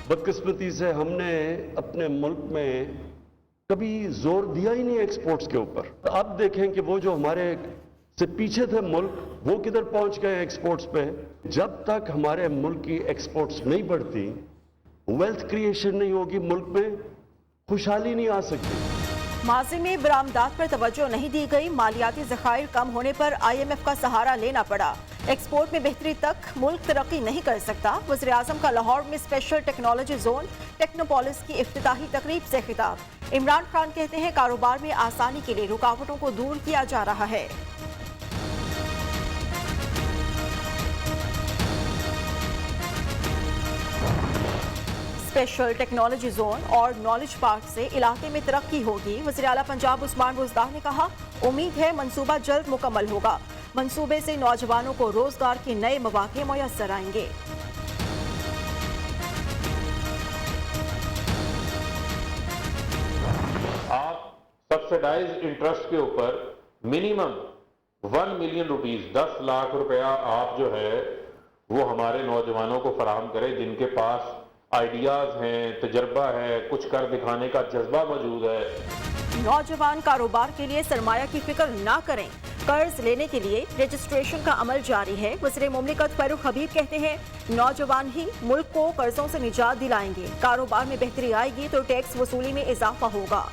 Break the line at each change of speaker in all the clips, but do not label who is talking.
बदकिस्मती से हमने अपने मुल्क में कभी जोर दिया ही नहीं एक्सपोर्ट्स के ऊपर। अब देखें कि वो जो हमारे से पीछे थे मुल्क, वो किधर पहुंच गए एक्सपोर्ट्स पे। जब तक हमारे मुल्क की एक्सपोर्ट्स नहीं बढ़ती, वेल्थ क्रिएशन नहीं होगी, मुल्क में खुशहाली नहीं आ सकती।
माजी में बरामदात पर तवज्जो नहीं दी गई, मालियाती ज़खायर कम होने पर IMF का सहारा लेना पड़ा। एक्सपोर्ट में बेहतरी तक मुल्क तरक्की नहीं कर सकता। वज़ीर आज़म का लाहौर में स्पेशल टेक्नोलॉजी जोन टेक्नोपोलिस की इफ्तिताही तकरीब से खिताब। इमरान खान कहते हैं कारोबार में आसानी के लिए रुकावटों को दूर किया जा रहा है। स्पेशल टेक्नोलॉजी जोन और नॉलेज पार्क से इलाके में तरक्की होगी। वज़ीर आला पंजाब उस्मान बुज़दार ने कहा, उम्मीद है मंसूबा जल्द मुकम्मल होगा। मंसूबे से नौजवानों को रोजगार के नए मौके मुयस्सर आएंगे।
आप सब्सिडाइज इंटरेस्ट के ऊपर मिनिमम 1 मिलियन रुपीस 10 लाख रुपया आप जो है वो हमारे नौजवानों को फराहम करें, जिनके पास आइडियाज हैं, तजर्बा है, कुछ कर दिखाने का जज्बा मौजूद है।
नौजवान कारोबार के लिए सरमाया की फिक्र ना करें, कर्ज लेने के लिए रजिस्ट्रेशन का अमल जारी है। वज़ीर मुमलिकत फारूक हबीब कहते हैं, नौजवान ही मुल्क को कर्जों से निजात दिलाएंगे। कारोबार में बेहतरी आएगी तो टैक्स वसूली में इजाफा होगा।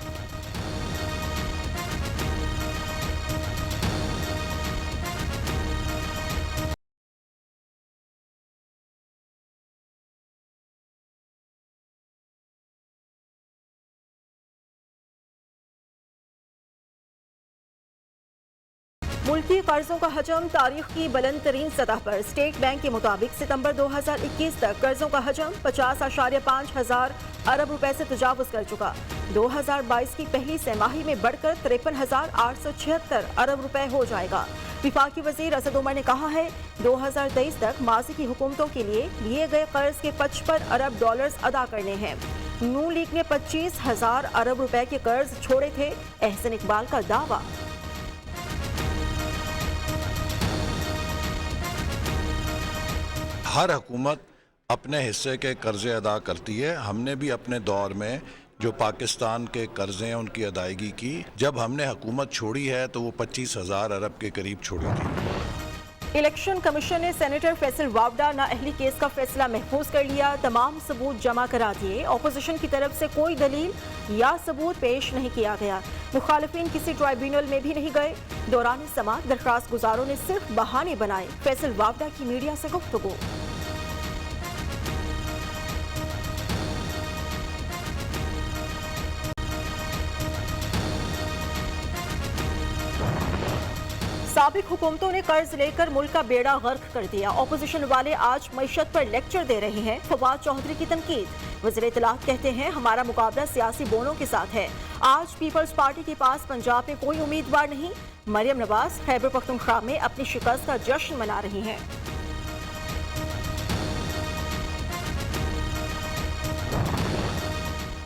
मुल्की कर्जों का हजम तारीख की बुलंद तरीन सतह पर। स्टेट बैंक के मुताबिक सितंबर 2021 तक कर्जों का हजम 50.5 हज़ार अरब रुपए से तजावुज कर चुका। 2022 की पहली तिमाही में बढ़कर 53,876 अरब रुपए हो जाएगा। विफाकी वजीर असद उमर ने कहा है, 2023 तक माजी की हुकूमतों के लिए गए कर्ज के 55 अरब डॉलर्स अदा करने हैं। नून लीग ने 25,000 अरब रुपए के कर्ज छोड़े थे। एहसन इकबाल का दावा।
हर हुकूमत अपने हिस्से के कर्जे अदा करती है। हमने भी अपने दौर में जो पाकिस्तान के कर्जे हैं उनकी अदायगी की। जब हमने हुकूमत छोड़ी है तो वो 25,000 अरब के करीब छोड़ी थी।
इलेक्शन कमीशन ने सेनेटर फैसल वावडा नाअहली केस का फैसला महफूज कर लिया। तमाम सबूत जमा करा दिए। अपोजिशन की तरफ से कोई दलील या सबूत पेश नहीं किया गया। मुखालिफिन किसी ट्राइब्यूनल में भी नहीं गए। दौरान समाअत दरख्वास्त गुजारों ने सिर्फ बहाने बनाए। फैसल वावडा की मीडिया से गुफ्तगू। साबिक हुकूमतों ने कर्ज लेकर मुल्क का बेड़ा गर्क कर दिया। अपोजिशन वाले आज मईशत पर लेक्चर दे रहे हैं। फवाद चौधरी की तनकीद। वज़ीर इत्तलात कहते हैं, हमारा मुकाबला सियासी बोनों के साथ है। आज पीपल्स पार्टी के पास पंजाब में कोई उम्मीदवार नहीं। मरियम नवाज खैबर पख्तूनख्वा में अपनी शिकस्त का जश्न मना रही हैं।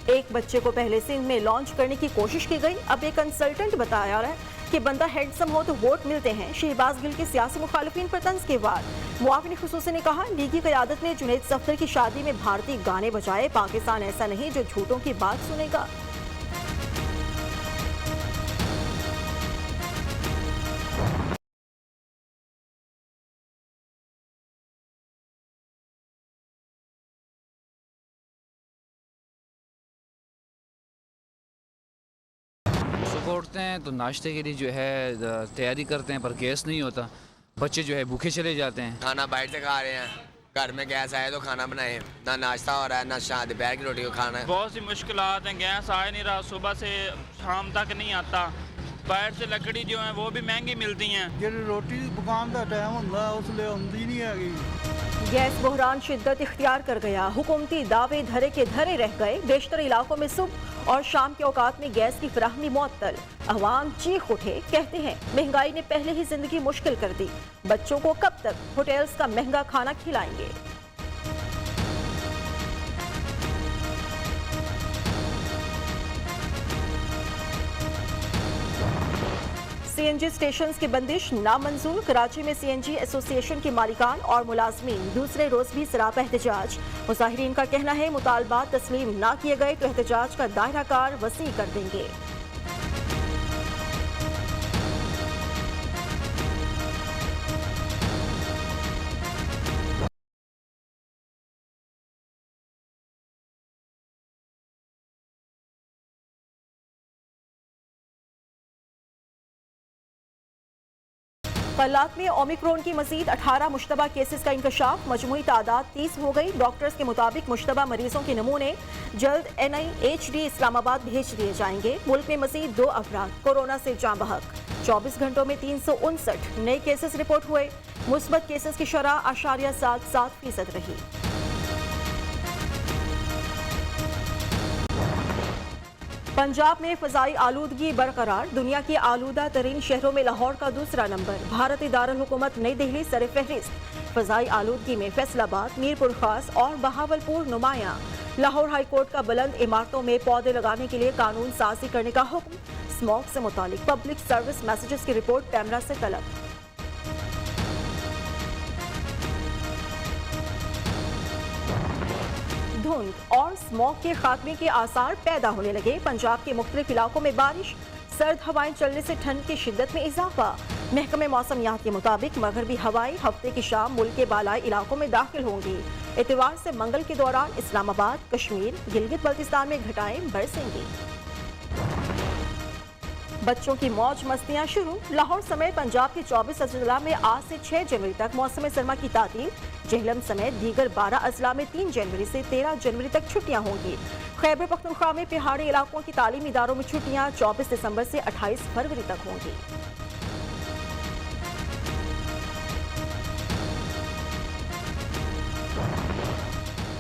एक बच्चे को पहले सिंध में लॉन्च करने की कोशिश की गई। अब एक कंसल्टेंट बताया रहा है कि बंदा हैंडसम हो तो वोट मिलते हैं। शहबाज गिल के सियासी मुखालिफिन पर तंज के वार। मुआविन खुसूसी ने कहा, लीगी क़यादत ने जुनैद सफदर की शादी में भारतीय गाने बजाए। पाकिस्तान ऐसा नहीं जो झूठों की बात सुनेगा।
सुबह उठते हैं तो नाश्ते के लिए जो है तैयारी करते हैं, पर गैस नहीं होता। बच्चे जो है भूखे चले जाते हैं।
खाना बाहर से खा रहे हैं, घर में गैस आए तो खाना बनाए, ना नाश्ता हो रहा है ना दोपहर की रोटी को खाना है।
बहुत सी मुश्किलात हैं, गैस आ नहीं रहा, सुबह से शाम तक नहीं आता। बाहर से लकड़ी जो है वो भी महंगी मिलती हैं।
जो रोटी पकाने का टाइम होता है उसलिए आती नहीं है।
गैस बहरान शिद्दत इख्तियार कर गया। हुकूमती दावे धरे के धरे रह गए। बेशतर इलाकों में सुबह और शाम के औकात में गैस की फराहमी मुअत्तल। अवाम चीख उठे। कहते हैं, महंगाई ने पहले ही जिंदगी मुश्किल कर दी। बच्चों को कब तक होटल्स का महंगा खाना खिलाएंगे। सीएनजी स्टेशन की बंदिश नामंजूर। कराची में सीएनजी एसोसिएशन के मालिकान और मुलाजमीन दूसरे रोज भी सरापा एहतजाज। मुजाहिरीन का कहना है मुतालबात तस्लीम ना किए गए तो एहतजाज का दायरा कार वसी कर देंगे। कल्लात में ओमिक्रॉन की मजीद 18 मुश्तबा केसेस का इंकशाफ। मजमूई तादाद 30 हो गई। डॉक्टर्स के मुताबिक मुश्तबा मरीजों के नमूने जल्द NIHD इस्लामाबाद भेज दिए जाएंगे। मुल्क में मजीद 2 अफराद कोरोना से जाँ बहक। 24 घंटों में 359 नए केसेस रिपोर्ट हुए। मुस्बत केसेस की शरह 8.77% रही। पंजाब में फजाई आलूदगी बरकरार। दुनिया के आलूदा तरीन शहरों में लाहौर का दूसरा नंबर। भारतीय दारुल हुकूमत नई दिल्ली सर फहरिस्त। फजाई आलूदगी में फैसलाबाद, मीरपुर खास और बहावलपुर नुमाया। लाहौर हाई कोर्ट का बुलंद इमारतों में पौधे लगाने के लिए कानून साजी करने का हुक्म। स्मॉग से मुतालिक पब्लिक सर्विस मैसेजेस की रिपोर्ट कैमरा से तलब। धुंध और स्मॉग के खात्मे के आसार पैदा होने लगे। पंजाब के मुख्तलिफ इलाकों में बारिश, सर्द हवाएं चलने से ठंड की शिद्दत में इजाफा। महकमे मौसमियात के मुताबिक मगरबी हवाएं हफ्ते की शाम मुल्क के बालाई इलाकों में दाखिल होंगी। इतवार से मंगल के दौरान इस्लामाबाद, कश्मीर, गिलगित बल्तिस्तान में घटाएं बरसेंगी। बच्चों की मौज मस्तियां शुरू। लाहौर समेत पंजाब के 24 अजला में आज से 6 जनवरी तक मौसम सरमा की तातील। जेहलम समेत दीगर 12 अजला में 3 जनवरी से 13 जनवरी तक छुट्टियां होंगी। खैबर पख्तूनख्वा में पहाड़ी इलाकों की तालीमी इदारों में छुट्टियां 24 दिसंबर से 28 फरवरी तक होंगी।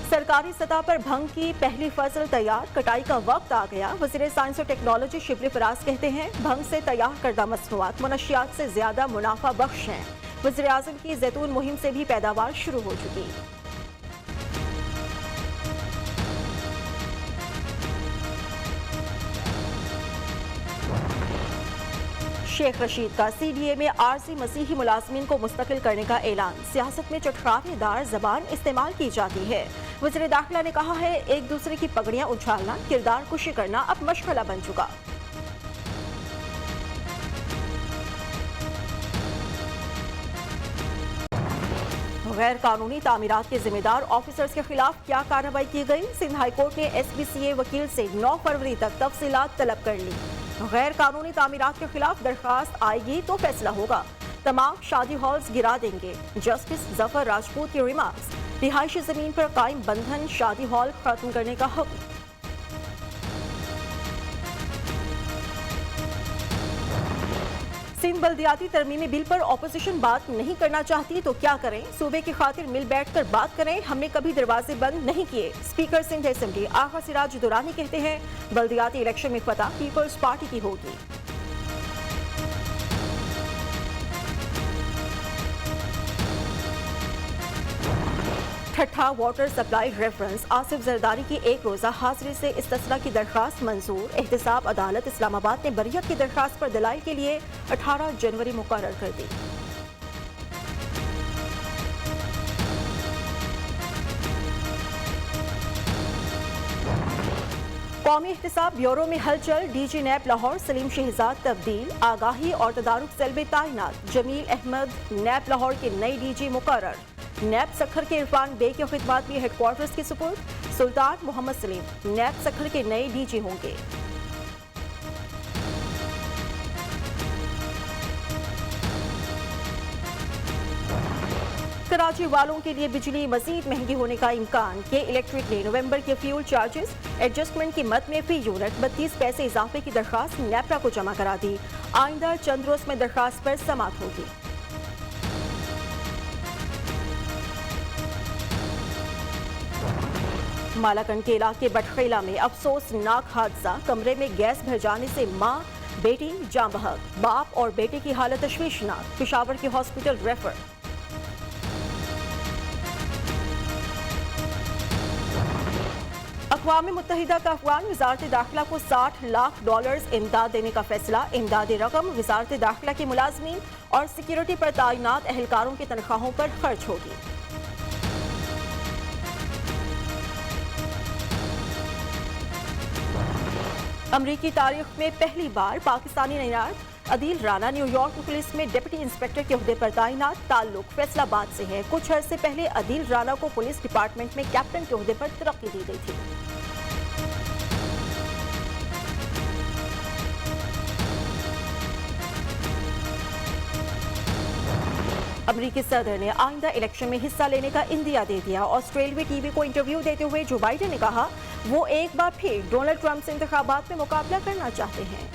सरकारी सतह पर भंग की पहली फसल तैयार। कटाई का वक्त आ गया। वज़ीर साइंस और टेक्नोलॉजी शिबली फराज कहते हैं भंग से तैयार करदा मसनूआत मुनशियात से ज्यादा मुनाफा बख्श हैं। वज़ीर आज़म की जैतून मुहिम से भी पैदावार शुरू हो चुकी। शेख रशीद का CDA में आरजी मसीही मुलाजमीन को मुस्तकिल करने का ऐलान। सियासत में चटखारेदार जबान इस्तेमाल की जाती है। वज़ीर दाखिला ने कहा है एक दूसरे की पगड़ियां उछालना, किरदार कुशी करना अब मशगला बन चुका। गैर कानूनी तामीरात के जिम्मेदार ऑफिसर्स के खिलाफ क्या कार्रवाई की गई। सिंध हाईकोर्ट ने SBCA वकील से 9 फरवरी तक तफसीलात तलब कर ली। गैर कानूनी तामीरात के खिलाफ दरखास्त आएगी तो फैसला होगा। तमाम शादी हॉल्स गिरा देंगे। जस्टिस जफर राजपूत की रिमार्क्स। रिहायशी जमीन पर कायम बंधन शादी हॉल खत्म करने का हुक्म। सिंध बल्दियाती तरमीमी बिल पर ऑपोजिशन बात नहीं करना चाहती तो क्या करें। सूबे की खातिर मिल बैठकर बात करें। हमने कभी दरवाजे बंद नहीं किए। स्पीकर सिंध असेंबली आगा सिराज दुरानी कहते हैं बल्दियाती इलेक्शन में फतह पीपल्स पार्टी की होगी। ठट्ठा water supply reference. Asif Zardari की एक रोजा हाजिरी से इस्तिस्ना की दरखास्त मंजूर। एहतसाब अदालत इस्लामाबाद ने बरियत की दरखास्त पर दलाइल के लिए 18 जनवरी मुकर्रर कर दी। कौमी एहतसाब ब्यूरो में हलचल। DG नैब लाहौर सलीम शहजाद तब्दील। आगाही और तदारुक सेल में तैनात। जमील अहमद नैब लाहौर के नई DG मुकर्रर। नैब सखर के इरफान बे की खिदमत में हेडक्वार्टर्स की सुपुर्द। सुल्तान मोहम्मद सलीम नैब सखर के नए DG होंगे। कराची वालों के लिए बिजली मजीद महंगी होने का इम्कान। के इलेक्ट्रिक ने नवंबर के फ्यूल चार्जेस एडजस्टमेंट की मद में फी यूनिट 32 पैसे इजाफे की दरखास्त नेपरा को जमा करा दी। आइंदा चंद रोज में दरखास्त पर समाप्त होगी। मालाकंड के इलाके बटखेला में अफसोसनाक हादसा। कमरे में गैस भर जाने से मां बेटी जाँ बहक। बाप और बेटे की हालत तशवीशनाक। पेशावर के हॉस्पिटल रेफर। अक़वाम मुत्तहिदा का अफगान वज़ारत दाखिला को $60 लाख इमदाद देने का फैसला। इमदादी रकम वज़ारत दाखिला के मुलाजमीन और सिक्योरिटी पर तैनात एहलकारों की तनख्वाहों पर खर्च होगी। अमरीकी तारीख में पहली बार पाकिस्तानी तैनात अदील राना न्यूयॉर्क पुलिस में डिप्टी इंस्पेक्टर के ओहदे पर तैनात। ताल्लुक फैसलाबाद से है। कुछ अरसे पहले अदील राना को पुलिस डिपार्टमेंट में कैप्टन के ओहदे पर तरक्की दी गई थी। अमरीकी सदर ने आइंदा इलेक्शन में हिस्सा लेने का इंदिया दे दिया। ऑस्ट्रेलियाई टीवी को इंटरव्यू देते हुए जो बाइडेन ने कहा वो एक बार फिर डोनाल्ड ट्रंप से इंतखाबात में मुकाबला करना चाहते हैं।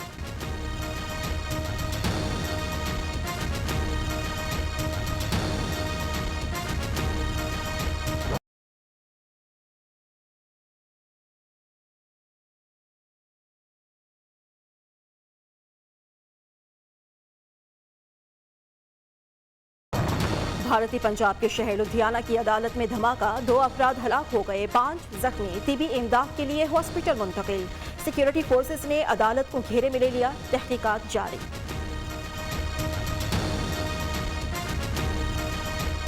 भारतीय पंजाब के शहर लुधियाना की अदालत में धमाका। 2 अफराद हलाक हो गए, 5 जख्मी। तिबी इमदाद के लिए हॉस्पिटल मुंतकिल। सिक्योरिटी फोर्सेस ने अदालत को घेरे में ले लिया। तहकीकात जारी।